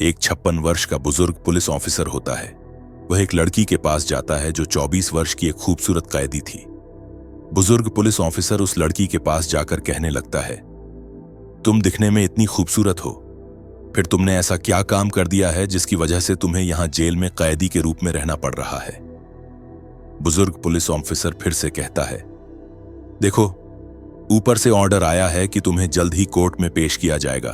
एक 56 वर्ष का बुजुर्ग पुलिस ऑफिसर होता है। वह एक लड़की के पास जाता है जो 24 वर्ष की एक खूबसूरत कैदी थी। बुजुर्ग पुलिस ऑफिसर उस लड़की के पास जाकर कहने लगता है, तुम दिखने में इतनी खूबसूरत हो, फिर तुमने ऐसा क्या काम कर दिया है जिसकी वजह से तुम्हें यहां जेल में कैदी के रूप में रहना पड़ रहा है। बुजुर्ग पुलिस ऑफिसर फिर से कहता है, देखो, ऊपर से ऑर्डर आया है कि तुम्हें जल्द ही कोर्ट में पेश किया जाएगा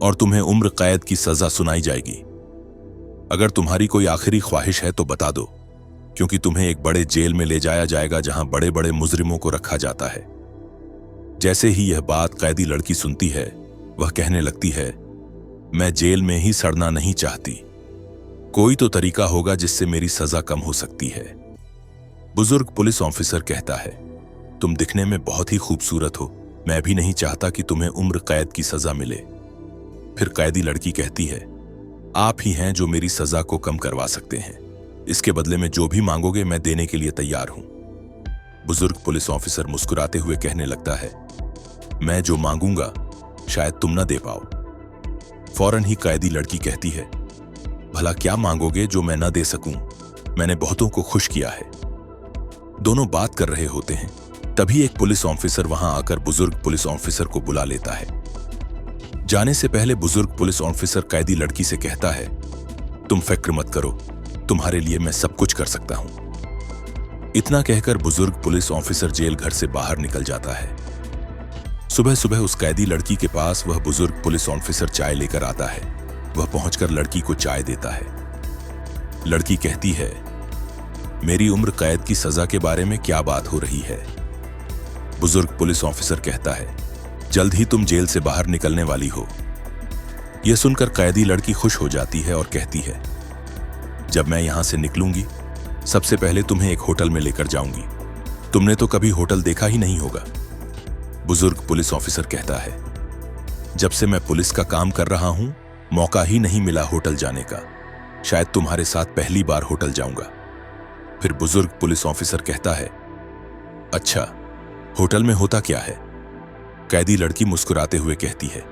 और तुम्हें उम्र कैद की सजा सुनाई जाएगी। अगर तुम्हारी कोई आखिरी ख्वाहिश है तो बता दो, क्योंकि तुम्हें एक बड़े जेल में ले जाया जाएगा जहां बड़े बड़े मुजरिमों को रखा जाता है। जैसे ही यह बात कैदी लड़की सुनती है, वह कहने लगती है, मैं जेल में ही सड़ना नहीं चाहती। कोई तो तरीका होगा जिससे मेरी सजा कम हो सकती है। बुजुर्ग पुलिस ऑफिसर कहता है, तुम दिखने में बहुत ही खूबसूरत हो, मैं भी नहीं चाहता कि तुम्हें उम्र कैद की सजा मिले। फिर कैदी लड़की कहती है, आप ही हैं जो मेरी सजा को कम करवा सकते हैं। इसके बदले में जो भी मांगोगे मैं देने के लिए तैयार हूं। बुजुर्ग पुलिस ऑफिसर मुस्कुराते हुए कहने लगता है, मैं जो मांगूंगा शायद तुम ना दे पाओ। फौरन ही कैदी लड़की कहती है, भला क्या मांगोगे जो मैं ना दे सकूं? मैंने बहुतों को खुश किया है। दोनों बात कर रहे होते हैं, तभी एक पुलिस ऑफिसर वहां आकर बुजुर्ग पुलिस ऑफिसर को बुला लेता है। जाने से पहले बुजुर्ग पुलिस ऑफिसर कैदी लड़की से कहता है, तुम फिक्र मत करो, तुम्हारे लिए मैं सब कुछ कर सकता हूं। इतना कहकर बुजुर्ग पुलिस ऑफिसर जेल घर से बाहर निकल जाता है। सुबह सुबह उस कैदी लड़की के पास वह बुजुर्ग पुलिस ऑफिसर चाय लेकर आता है। वह पहुंचकर लड़की को चाय देता है। लड़की कहती है, मेरी उम्र कैद की सजा के बारे में क्या बात हो रही है? बुजुर्ग पुलिस ऑफिसर कहता है, जल्द ही तुम जेल से बाहर निकलने वाली हो। यह सुनकर कैदी लड़की खुश हो जाती है और कहती है, जब मैं यहां से निकलूंगी सबसे पहले तुम्हें एक होटल में लेकर जाऊंगी। तुमने तो कभी होटल देखा ही नहीं होगा। बुजुर्ग पुलिस ऑफिसर कहता है, जब से मैं पुलिस का काम कर रहा हूं मौका ही नहीं मिला होटल जाने का। शायद तुम्हारे साथ पहली बार होटल जाऊंगा। फिर बुजुर्ग पुलिस ऑफिसर कहता है, अच्छा, होटल में होता क्या है? कैदी लड़की मुस्कुराते हुए कहती है,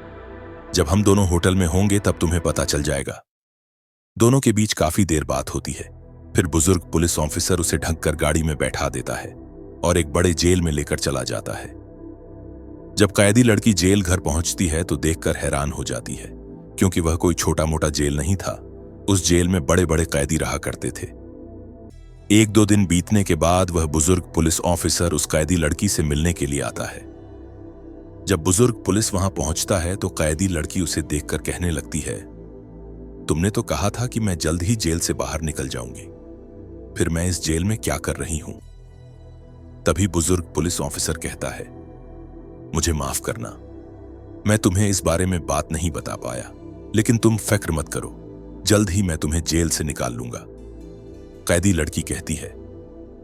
जब हम दोनों होटल में होंगे तब तुम्हें पता चल जाएगा। दोनों के बीच काफी देर बात होती है। फिर बुजुर्ग पुलिस ऑफिसर उसे ढककर गाड़ी में बैठा देता है और एक बड़े जेल में लेकर चला जाता है। जब कैदी लड़की जेल घर पहुंचती है तो देखकर हैरान हो जाती है, क्योंकि वह कोई छोटा मोटा जेल नहीं था। उस जेल में बड़े बड़े कैदी रहा करते थे। एक दो दिन बीतने के बाद वह बुजुर्ग पुलिस ऑफिसर उस कैदी लड़की से मिलने के लिए आता है। जब बुजुर्ग पुलिस वहां पहुंचता है तो कैदी लड़की उसे देखकर कहने लगती है, तुमने तो कहा था कि मैं जल्द ही जेल से बाहर निकल जाऊंगी, फिर मैं इस जेल में क्या कर रही हूं? तभी बुजुर्ग पुलिस ऑफिसर कहता है, मुझे माफ करना, मैं तुम्हें इस बारे में बात नहीं बता पाया, लेकिन तुम फिक्र मत करो, जल्द ही मैं तुम्हें जेल से निकाल लूंगा। कैदी लड़की कहती है,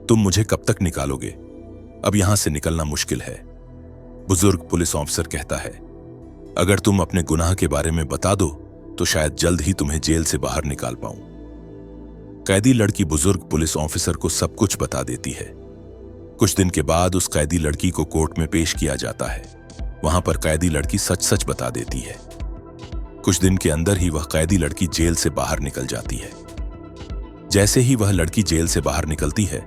तुम मुझे कब तक निकालोगे? अब यहां से निकलना मुश्किल है। बुजुर्ग पुलिस ऑफिसर कहता है, अगर तुम अपने गुनाह के बारे में बता दो तो शायद जल्द ही तुम्हें जेल से बाहर निकाल पाऊं। कैदी लड़की बुजुर्ग पुलिस ऑफिसर को सब कुछ बता देती है। कुछ दिन के बाद उस कैदी लड़की को कोर्ट में पेश किया जाता है। वहां पर कैदी लड़की सच सच बता देती है। कुछ दिन के अंदर ही वह कैदी लड़की जेल से बाहर निकल जाती है। जैसे ही वह लड़की जेल से बाहर निकलती है,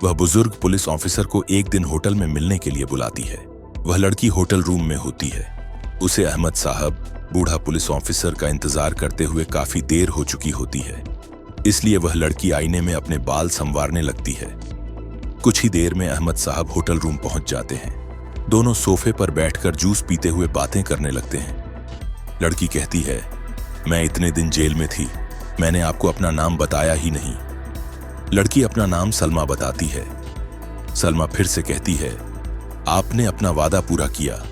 वह बुजुर्ग पुलिस ऑफिसर को एक दिन होटल में मिलने के लिए बुलाती है। वह लड़की होटल रूम में होती है। उसे अहमद साहब, बूढ़ा पुलिस ऑफिसर का इंतजार करते हुए काफी देर हो चुकी होती है, इसलिए वह लड़की आईने में अपने बाल संवारने लगती है। कुछ ही देर में अहमद साहब होटल रूम पहुंच जाते हैं। दोनों सोफे पर बैठकर जूस पीते हुए बातें करने लगते हैं। लड़की कहती है, मैं इतने दिन जेल में थी, मैंने आपको अपना नाम बताया ही नहीं। लड़की अपना नाम सलमा बताती है। सलमा फिर से कहती है, आपने अपना वादा पूरा किया।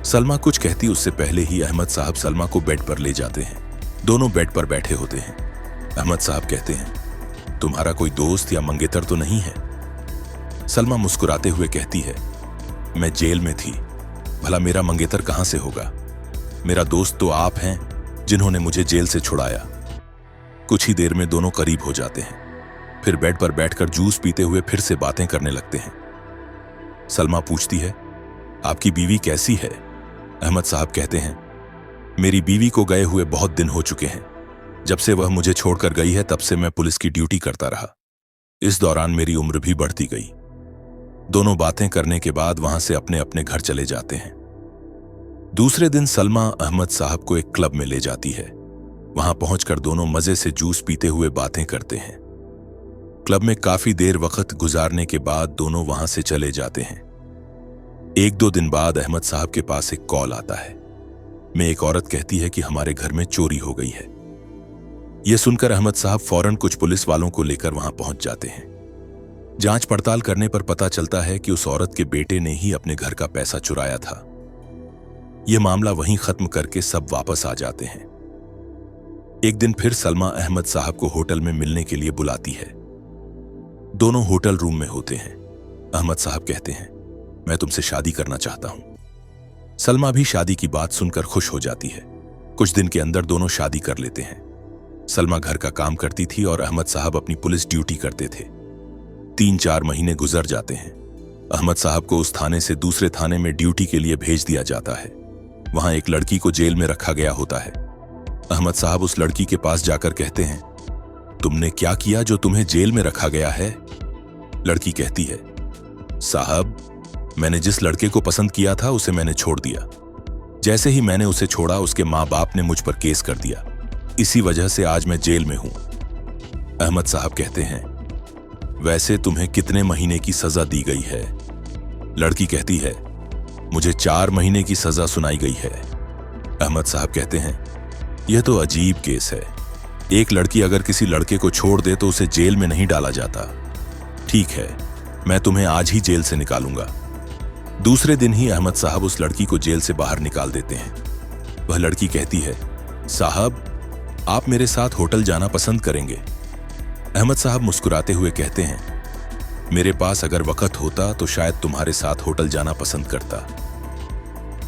सलमा कुछ कहती उससे पहले ही अहमद साहब सलमा को बेड पर ले जाते हैं। दोनों बेड पर बैठे होते हैं। अहमद साहब कहते हैं, तुम्हारा कोई दोस्त या मंगेतर तो नहीं है? सलमा मुस्कुराते हुए कहती है, मैं जेल में थी, भला मेरा मंगेतर कहां से होगा? मेरा दोस्त तो आप हैं जिन्होंने मुझे जेल से छुड़ाया। कुछ ही देर में दोनों करीब हो जाते हैं। फिर बेड पर बैठकर जूस पीते हुए फिर से बातें करने लगते हैं। सलमा पूछती है, आपकी बीवी कैसी है? अहमद साहब कहते हैं, मेरी बीवी को गए हुए बहुत दिन हो चुके हैं। जब से वह मुझे छोड़कर गई है तब से मैं पुलिस की ड्यूटी करता रहा। इस दौरान मेरी उम्र भी बढ़ती गई। दोनों बातें करने के बाद वहां से अपने अपने घर चले जाते हैं। दूसरे दिन सलमा अहमद साहब को एक क्लब में ले जाती है। वहां पहुंचकर दोनों मजे से जूस पीते हुए बातें करते हैं। क्लब में काफी देर वक्त गुजारने के बाद दोनों वहां से चले जाते हैं। 1-2 दिन बाद अहमद साहब के पास एक कॉल आता है। में एक औरत कहती है कि हमारे घर में चोरी हो गई है। यह सुनकर अहमद साहब फौरन कुछ पुलिस वालों को लेकर वहां पहुंच जाते हैं। जांच पड़ताल करने पर पता चलता है कि उस औरत के बेटे ने ही अपने घर का पैसा चुराया था। यह मामला वहीं खत्म करके सब वापस आ जाते हैं। एक दिन फिर सलमा अहमद साहब को होटल में मिलने के लिए बुलाती है। दोनों होटल रूम में होते हैं। अहमद साहब कहते हैं, मैं तुमसे शादी करना चाहता हूं। सलमा भी शादी की बात सुनकर खुश हो जाती है। कुछ दिन के अंदर दोनों शादी कर लेते हैं। सलमा घर का काम करती थी और अहमद साहब अपनी पुलिस ड्यूटी करते थे। 3-4 महीने गुजर जाते हैं। अहमद साहब को उस थाने से दूसरे थाने में ड्यूटी के लिए भेज दिया जाता है। वहां एक लड़की को जेल में रखा गया होता है। अहमद साहब उस लड़की के पास जाकर कहते हैं, तुमने क्या किया जो तुम्हें जेल में रखा गया है? लड़की कहती है, साहब, मैंने जिस लड़के को पसंद किया था उसे मैंने छोड़ दिया। जैसे ही मैंने उसे छोड़ा उसके माँ बाप ने मुझ पर केस कर दिया। इसी वजह से आज मैं जेल में हूं। अहमद साहब कहते हैं, वैसे तुम्हें कितने महीने की सजा दी गई है? लड़की कहती है, मुझे 4 महीने की सजा सुनाई गई है। अहमद साहब कहते हैं, यह तो अजीब केस है। एक लड़की अगर किसी लड़के को छोड़ दे तो उसे जेल में नहीं डाला जाता। ठीक है, मैं तुम्हें आज ही जेल से निकालूंगा। दूसरे दिन ही अहमद साहब उस लड़की को जेल से बाहर निकाल देते हैं। वह लड़की कहती है, साहब, आप मेरे साथ होटल जाना पसंद करेंगे? अहमद साहब मुस्कुराते हुए कहते हैं, मेरे पास अगर वक्त होता तो शायद तुम्हारे साथ होटल जाना पसंद करता।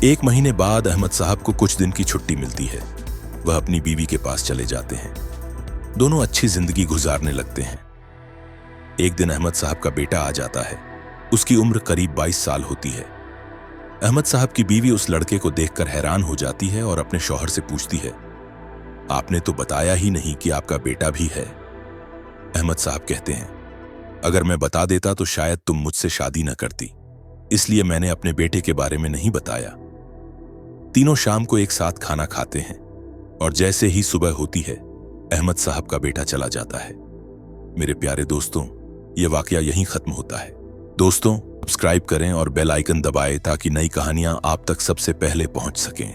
1 महीने बाद अहमद साहब को कुछ दिन की छुट्टी मिलती है। वह अपनी बीवी के पास चले जाते हैं। दोनों अच्छी जिंदगी गुजारने लगते हैं। एक दिन अहमद साहब का बेटा आ जाता है। उसकी उम्र करीब 22 साल होती है। अहमद साहब की बीवी उस लड़के को देखकर हैरान हो जाती है और अपने शौहर से पूछती है, आपने तो बताया ही नहीं कि आपका बेटा भी है। अहमद साहब कहते हैं, अगर मैं बता देता तो शायद तुम मुझसे शादी न करती, इसलिए मैंने अपने बेटे के बारे में नहीं बताया। तीनों शाम को एक साथ खाना खाते हैं और जैसे ही सुबह होती है अहमद साहब का बेटा चला जाता है। मेरे प्यारे दोस्तों, यह वाकया यहीं खत्म होता है। दोस्तों, सब्सक्राइब करें और बेल आइकन दबाएं ताकि नई कहानियां आप तक सबसे पहले पहुंच सकें।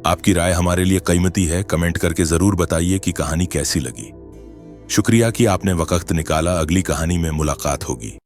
आपकी राय हमारे लिए कीमती है। कमेंट करके जरूर बताइए कि कहानी कैसी लगी। शुक्रिया कि आपने वक्त निकाला। अगली कहानी में मुलाकात होगी।